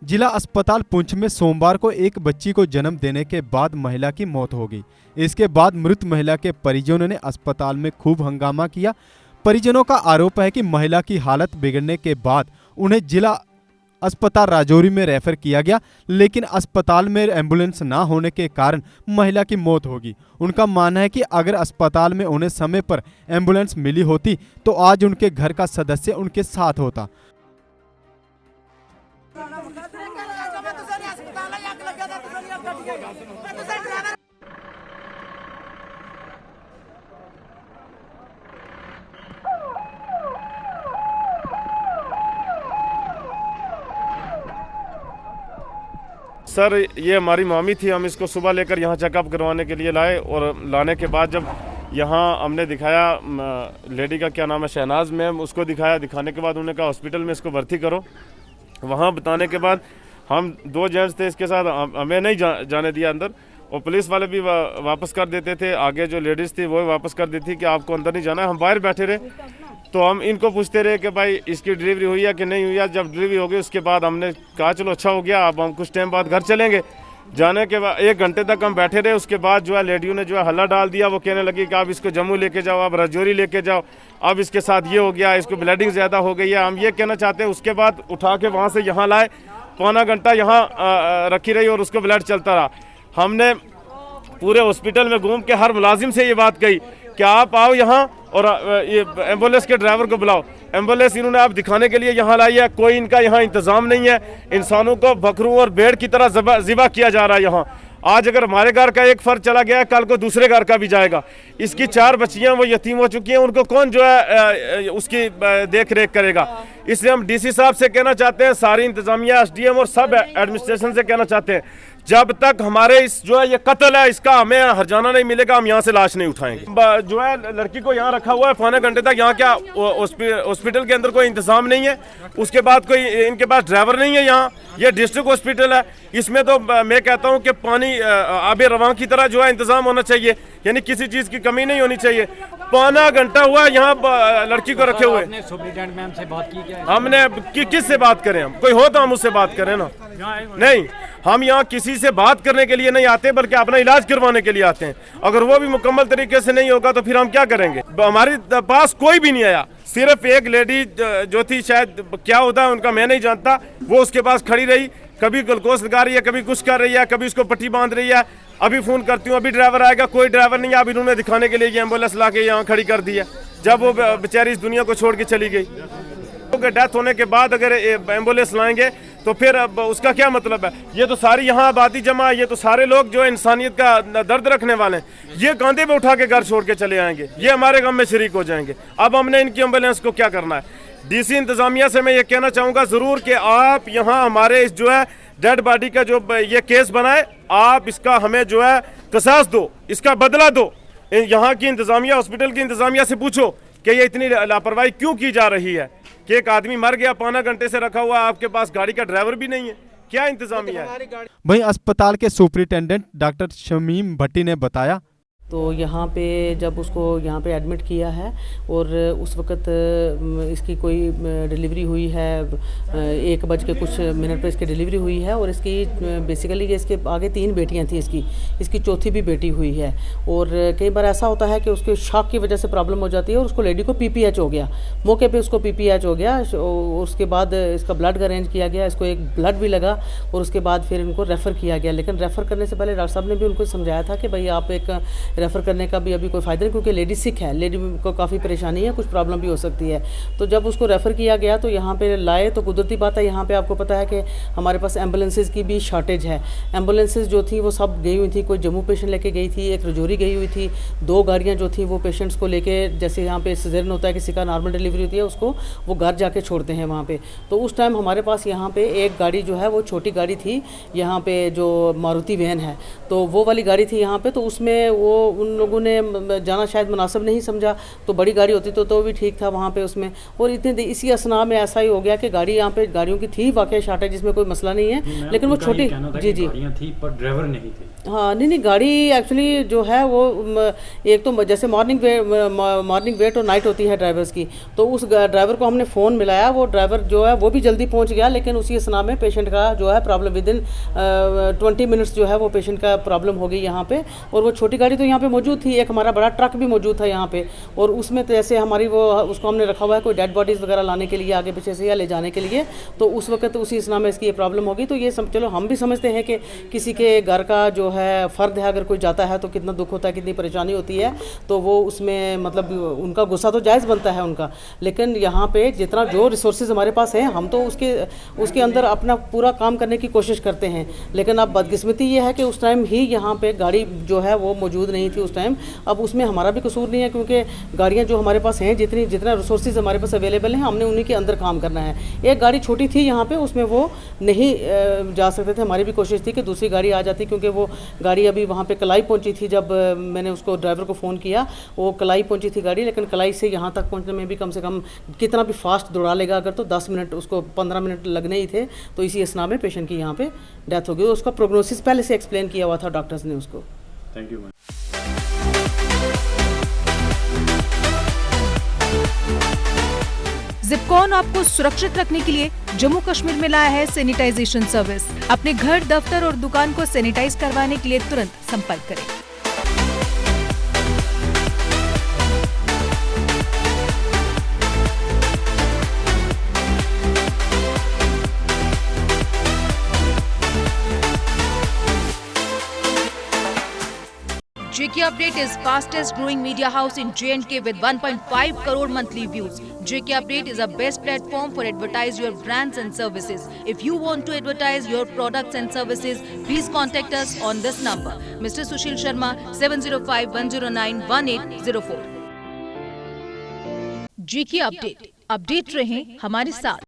जिला अस्पताल पुंछ में सोमवार को एक बच्ची को जन्म देने के बाद महिला की मौत हो गई। इसके बाद मृत महिला के परिजनों ने अस्पताल में खूब हंगामा किया। परिजनों का आरोप है कि महिला की हालत बिगड़ने के बाद उन्हें जिला अस्पताल राजौरी में रेफर किया गया, लेकिन अस्पताल में एम्बुलेंस ना होने के कारण महिला की मौत होगी। उनका मानना है कि अगर अस्पताल में उन्हें समय पर एम्बुलेंस मिली होती तो आज उनके घर का सदस्य उनके साथ होता। सर, ये हमारी मामी थी। हम इसको सुबह लेकर यहाँ चेकअप करवाने के लिए लाए और लाने के बाद जब यहाँ हमने दिखाया, लेडी का क्या नाम है, शहनाज मैम, उसको दिखाया। दिखाने के बाद उन्होंने कहा हॉस्पिटल में इसको भर्ती करो। वहाँ बताने के बाद हम 2 जेंट्स थे इसके साथ, हमें नहीं जाने दिया अंदर, और पुलिस वाले भी वापस कर देते थे। आगे जो लेडीज़ थी वो वापस कर देती थी कि आपको अंदर नहीं जाना है। हम बाहर बैठे रहे तो हम इनको पूछते रहे कि भाई इसकी डिलीवरी हुई है कि नहीं हुई है। जब डिलीवरी हो गई उसके बाद हमने कहा चलो अच्छा हो गया, अब हम कुछ टाइम बाद घर चलेंगे। जाने के बाद 1 घंटे तक हम बैठे रहे। उसके बाद जो है लेडियों ने जो है हल्ला डाल दिया। वो कहने लगी कि आप इसको जम्मू लेके जाओ, आप राजौरी लेके जाओ, अब इसके साथ ये हो गया, इसको ब्लीडिंग ज़्यादा हो गई है। हम ये कहना चाहते हैं। उसके बाद उठा के वहाँ से यहाँ लाए, पौना घंटा यहाँ रखी रही और उसको ब्लड चलता रहा। हमने पूरे हॉस्पिटल में घूम के हर मुलाजिम से ये बात कही कि आप आओ यहाँ और ये एम्बुलेंस के ड्राइवर को बुलाओ। एम्बुलेंस इन्होंने आप दिखाने के लिए यहाँ लाई है, कोई इनका यहाँ इंतजाम नहीं है। इंसानों को बकरों और भेड़ की तरह ज़िबा किया जा रहा है यहाँ। आज अगर हमारे घर का एक फर्द चला गया है, कल को दूसरे घर का भी जाएगा। इसकी 4 बच्चियाँ वो यतीम हो चुकी हैं, उनको कौन जो है उसकी देख रेख करेगा। इसलिए हम डीसी साहब से कहना चाहते हैं, सारी इंतजामिया, एसडीएम और सब एडमिनिस्ट्रेशन से कहना चाहते हैं, जब तक हमारे इस जो है ये कत्ल है इसका हमें हर्जाना नहीं मिलेगा, हम यहाँ से लाश नहीं उठाएंगे। जो है लड़की को यहाँ रखा हुआ है पौने घंटे तक। यहाँ क्या हॉस्पिटल के अंदर कोई इंतजाम नहीं है, उसके बाद कोई इनके पास ड्राइवर नहीं है। यहाँ ये डिस्ट्रिक्ट हॉस्पिटल है, इसमें तो मैं कहता हूँ कि पानी आबे रवां की तरह जो है इंतजाम होना चाहिए, यानी किसी चीज़ की कमी नहीं होनी चाहिए। पौना घंटा हुआ यहाँ लड़की को रखे हुए। सुप्रिटेंडेंट मैम से बात की क्या? हमने किस से बात करें? हम कोई हो तो हम उससे बात करें ना। नहीं, हम यहाँ किसी से बात करने के लिए नहीं आते, बल्कि अपना इलाज करवाने के लिए आते हैं। अगर वो भी मुकम्मल तरीके से नहीं होगा तो फिर हम क्या करेंगे? हमारे पास कोई भी नहीं आया, सिर्फ एक लेडी जो थी, शायद क्या होता है उनका मैं नहीं जानता, वो उसके पास खड़ी रही, कभी ग्लूकोज लगा रही है, कभी कुछ कर रही है, कभी उसको पट्टी बांध रही है। अभी फ़ोन करती हूँ, अभी ड्राइवर आएगा, कोई ड्राइवर नहीं है। अभी इन्होंने दिखाने के लिए ये एम्बुलेंस ला के यहाँ खड़ी कर दी है, जब वो बेचारी इस दुनिया को छोड़ के चली गई। डेथ होने के बाद अगर एम्बुलेंस लाएंगे तो फिर अब उसका क्या मतलब है? ये तो सारी यहाँ आबादी जमा है, ये तो सारे लोग जो इंसानियत का दर्द रखने वाले हैं, ये कांधे पे उठा के घर छोड़ के चले आएंगे, ये हमारे गम में शरीक हो जाएंगे। अब हमने इनकी एम्बुलेंस को क्या करना है? डीसी इंतजामिया से मैं ये कहना चाहूँगा ज़रूर कि आप यहाँ हमारे इस जो है डेड बॉडी का जो ये केस बनाए, आप इसका हमें जो है कसास दो, इसका बदला दो। यहाँ की इंतजामिया, हॉस्पिटल की इंतजामिया से पूछो कि ये इतनी लापरवाही क्यों की जा रही है कि एक आदमी मर गया, पौना घंटे से रखा हुआ, आपके पास गाड़ी का ड्राइवर भी नहीं है, क्या इंतजामिया है? वहीं अस्पताल के सुपरिटेंडेंट डॉक्टर शमीम भट्टी ने बताया, तो यहाँ पे जब उसको यहाँ पे एडमिट किया है और उस वक़्त इसकी कोई डिलीवरी हुई है, 1:00 पर इसकी डिलीवरी हुई है। और इसकी बेसिकली ये इसके आगे 3 बेटियाँ थी, इसकी चौथी भी बेटी हुई है। और कई बार ऐसा होता है कि उसके शॉक की वजह से प्रॉब्लम हो जाती है और उसको लेडी को PPH हो गया, मौके पे उसको PPH हो गया। उसके बाद इसका ब्लड का अरेंज किया गया, इसको एक ब्लड भी लगा और उसके बाद फिर इनको रेफ़र किया गया। लेकिन रेफ़र करने से पहले डॉक्टर साहब ने भी उनको समझाया था कि भाई आप एक रेफ़र करने का भी अभी कोई फ़ायदा नहीं, क्योंकि लेडी सिक है, लेडी को काफ़ी परेशानी है, कुछ प्रॉब्लम भी हो सकती है। तो जब उसको रेफ़र किया गया तो यहाँ पे लाए, तो कुदरती बात है यहाँ पे आपको पता है कि हमारे पास एम्बुलेंसेस की भी शॉर्टेज है। एम्बुलेंसेस जो थी वो सब गई हुई थी, कोई जम्मू पेशेंट लेके गई थी, एक राजौरी गई हुई थी, 2 गाड़ियाँ जो थी वो पेशेंट्स को लेके, जैसे यहाँ पे सिज़ेरियन होता है, किसी का नॉर्मल डिलीवरी होती है, उसको वो घर जाके छोड़ते हैं वहाँ पे। तो उस टाइम हमारे पास यहाँ पे एक गाड़ी जो है वो छोटी गाड़ी थी, यहाँ पे जो मारुति वैन है, तो वो वाली गाड़ी थी यहाँ पे। तो उसमें वो उन लोगों ने जाना शायद मुनासिब नहीं समझा, तो बड़ी गाड़ी होती तो भी ठीक था वहाँ पे उसमें। और इसी असना में ऐसा ही हो गया कि गाड़ी यहाँ पे गाड़ियों की थी वाकई शार्टेज, जिसमें कोई मसला नहीं है, लेकिन वो छोटी जी गाड़ियाँ थी पर ड्राइवर नहीं थे। हाँ नहीं गाड़ी एक्चुअली जो है वो एक तो जैसे मॉर्निंग वेट और नाइट होती है ड्राइवर्स की, तो उस ड्राइवर को हमने फ़ोन मिलाया, वो ड्राइवर जो है वो भी जल्दी पहुंच गया, लेकिन उसी असना में पेशेंट का जो है प्रॉब्लम विदिन 20 मिनट्स जो है वो पेशेंट का प्रॉब्लम हो गई यहाँ पे। और वो छोटी गाड़ी तो यहाँ पे मौजूद थी, एक हमारा बड़ा ट्रक भी मौजूद था यहाँ पे, और उसमें तो जैसे हमारी वो उसको हमने रखा हुआ है कोई डेड बॉडीज़ वगैरह लाने के लिए आगे पीछे से या ले जाने के लिए, तो उस वक्त उसी असना में इसकी ये प्रॉब्लम होगी। तो ये चलो हम भी समझते हैं कि किसी के घर का जो है फ़र्द है, अगर कोई जाता है तो कितना दुख होता है, कितनी परेशानी होती है, तो वो उसमें मतलब उनका गुस्सा तो जायज़ बनता है उनका, लेकिन यहाँ पे जितना जो रिसोर्सेज हमारे पास हैं हम तो उसके अंदर अपना पूरा काम करने की कोशिश करते हैं। लेकिन अब बदकिस्मती ये है कि उस टाइम ही यहाँ पे गाड़ी जो है वो मौजूद नहीं थी उस टाइम। अब उसमें हमारा भी कसूर नहीं है, क्योंकि गाड़ियाँ जो हमारे पास हैं जितना रिसोर्सेज हमारे पास अवेलेबल हैं, हमने उन्हीं के अंदर काम करना है। एक गाड़ी छोटी थी यहाँ पे, उसमें वो नहीं जा सकते थे। हमारी भी कोशिश थी कि दूसरी गाड़ी आ जाती, क्योंकि वो गाड़ी अभी वहाँ पे कलाई पहुँची थी। जब मैंने उसको ड्राइवर को फ़ोन किया, वो कलाई पहुँची थी गाड़ी, लेकिन कलाई से यहाँ तक पहुँचने में भी कम से कम कितना भी फास्ट दौड़ा लेगा अगर, तो 10 मिनट उसको 15 मिनट लगने ही थे। तो इसी असना में पेशेंट की यहाँ पे डेथ हो गई। उसका प्रोग्नोसिस पहले से एक्सप्लेन किया हुआ था डॉक्टर्स ने उसको। Thank you. जिपकॉन आपको सुरक्षित रखने के लिए जम्मू कश्मीर में लाया है सैनिटाइजेशन सर्विस। अपने घर, दफ्तर और दुकान को सैनिटाइज करवाने के लिए तुरंत संपर्क करें। JK Update is fastest growing media house in J&K with 1.5 crore monthly views. JK Update is a best platform for advertise your brands and services. If you want to advertise your products and services, please contact us on this number. Mr. Sushil Sharma, 705-109-1804. JK Update. Update रहें हमारे साथ।